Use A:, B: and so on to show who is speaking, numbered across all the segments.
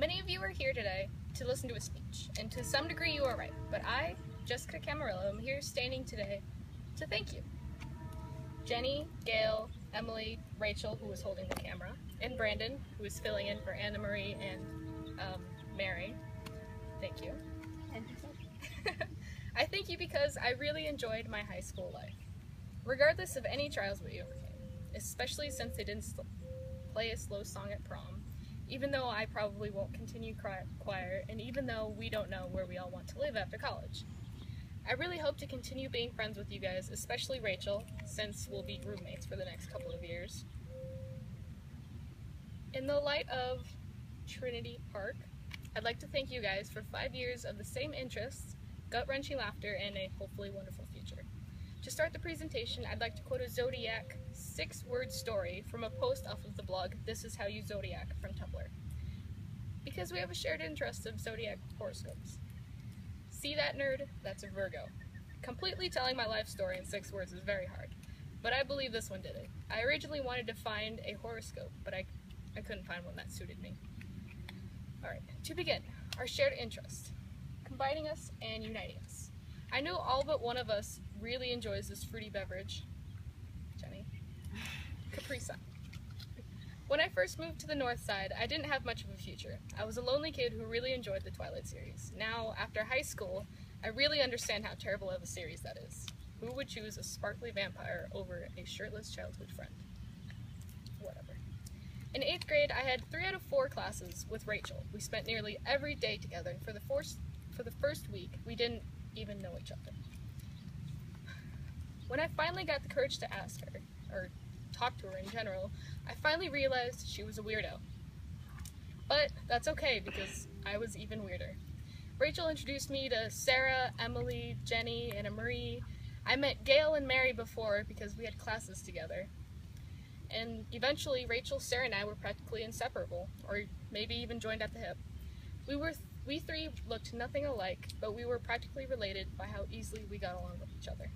A: Many of you are here today to listen to a speech, and to some degree you are right, but I, Jessica Camarillo, am here standing today to thank you. Jenny, Gail, Emily, Rachel, who was holding the camera, and Brandon, who is filling in for Anna Marie and Mary. Thank you. I thank you because I really enjoyed my high school life, regardless of any trials we overcame, especially since they didn't play a slow song at prom, even though I probably won't continue choir, and even though we don't know where we all want to live after college. I really hope to continue being friends with you guys, especially Rachel, since we'll be roommates for the next couple of years. In the light of Trinity Park, I'd like to thank you guys for 5 years of the same interests, gut-wrenching laughter, and a hopefully wonderful future. To start the presentation, I'd like to quote a Zodiac 6-word story from a post off of the blog This Is How You Zodiac from Tumblr, because we have a shared interest of Zodiac horoscopes. See that, nerd? That's a Virgo. Completely telling my life story in 6 words is very hard, but I believe this one did it. I originally wanted to find a horoscope, but I couldn't find one that suited me. Alright, to begin, our shared interest, combining us and uniting us. I know all but one of us really enjoys this fruity beverage. Jenny? Capri Sun. When I first moved to the north side, I didn't have much of a future. I was a lonely kid who really enjoyed the Twilight series. Now, after high school, I really understand how terrible of a series that is. Who would choose a sparkly vampire over a shirtless childhood friend? Whatever. In 8th grade, I had 3 out of 4 classes with Rachel. We spent nearly every day together. For the first week, we didn't even know each other. When I finally got the courage to ask her, or talk to her in general, I finally realized she was a weirdo. But that's okay, because I was even weirder. Rachel introduced me to Sarah, Emily, Jenny, and Marie. I met Gail and Mary before because we had classes together. And eventually, Rachel, Sarah, and I were practically inseparable, or maybe even joined at the hip. We 3 looked nothing alike, but we were practically related by how easily we got along with each other.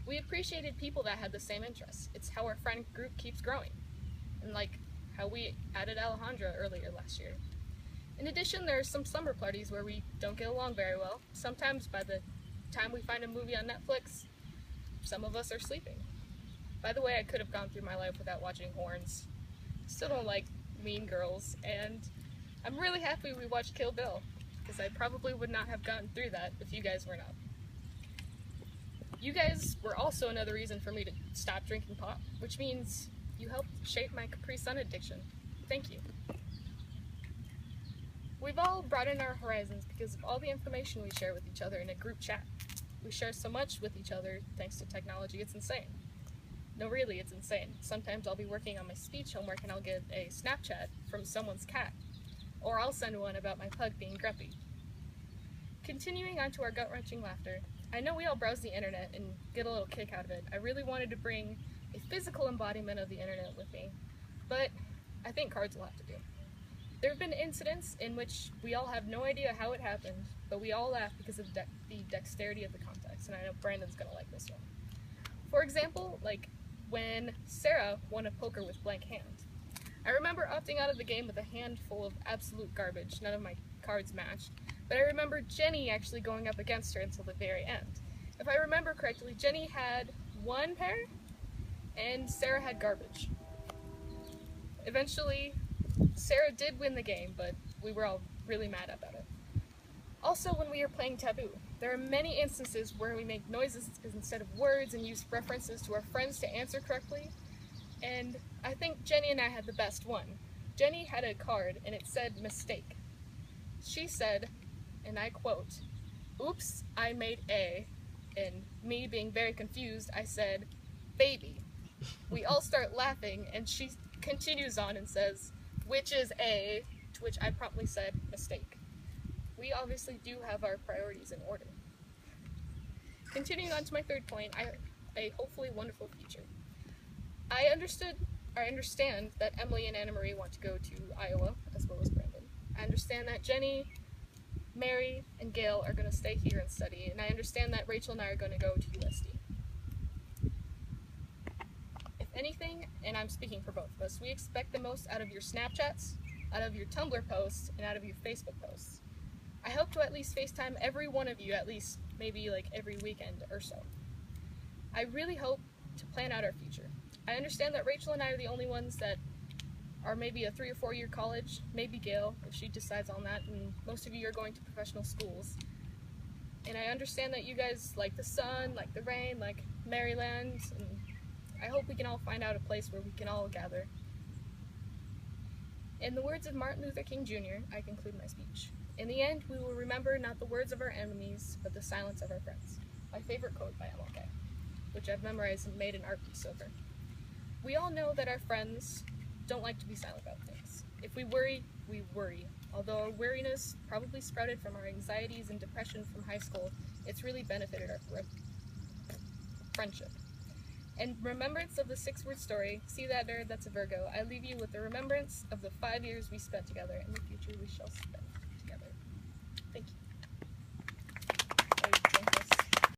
A: We appreciated people that had the same interests. It's how our friend group keeps growing, and like how we added Alejandra earlier last year. In addition, there are some slumber parties where we don't get along very well. Sometimes by the time we find a movie on Netflix, some of us are sleeping. By the way, I could have gone through my life without watching Horns. Still don't like Mean Girls, and I'm really happy we watched Kill Bill, because I probably would not have gotten through that if you guys were not. You guys were also another reason for me to stop drinking pot, which means you helped shape my Capri Sun addiction. Thank you. We've all broadened our horizons because of all the information we share with each other in a group chat. We share so much with each other thanks to technology, it's insane. No, really, it's insane. Sometimes I'll be working on my speech homework and I'll get a Snapchat from someone's cat, or I'll send one about my pug being grumpy. Continuing on to our gut-wrenching laughter, I know we all browse the internet and get a little kick out of it. I really wanted to bring a physical embodiment of the internet with me, but I think cards will have to do. There have been incidents in which we all have no idea how it happened, but we all laugh because of the dexterity of the context, and I know Brandon's gonna like this one. For example, like when Sarah won a poker with blank hand. I remember opting out of the game with a hand full of absolute garbage. None of my cards matched. But I remember Jenny actually going up against her until the very end. If I remember correctly, Jenny had 1 pair, and Sarah had garbage. Eventually, Sarah did win the game, but we were all really mad about it. Also, when we are playing Taboo, there are many instances where we make noises instead of words and use references to our friends to answer correctly, and I think Jenny and I had the best one. Jenny had a card, and it said mistake. She said, and I quote, "Oops, I made A," and me being very confused, I said, "baby." We all start laughing, and she continues on and says, "Which is A?" To which I promptly said, "mistake." We obviously do have our priorities in order. Continuing on to my 3rd point, a hopefully wonderful future. I understand that Emily and Anna Marie want to go to Iowa, as well as Brandon. I understand that Jenny, Mary, and Gail are going to stay here and study, and I understand that Rachel and I are going to go to USD. If anything, and I'm speaking for both of us, we expect the most out of your Snapchats, out of your Tumblr posts, and out of your Facebook posts. I hope to at least FaceTime every one of you at least maybe like every weekend or so. I really hope to plan out our future. I understand that Rachel and I are the only ones that are maybe a 3 or 4 year college, maybe Gail if she decides on that, and most of you are going to professional schools. And I understand that you guys like the sun, like the rain, like Maryland, and I hope we can all find out a place where we can all gather. In the words of Martin Luther King Jr., I conclude my speech. In the end, we will remember not the words of our enemies, but the silence of our friends. My favorite quote by MLK, which I've memorized and made an art piece over. We all know that our friends don't like to be silent about things. If we worry, we worry. Although our weariness probably sprouted from our anxieties and depression from high school, it's really benefited our friendship. In remembrance of the 6-word story, see that nerd, that's a Virgo, I leave you with the remembrance of the 5 years we spent together and the future we shall spend.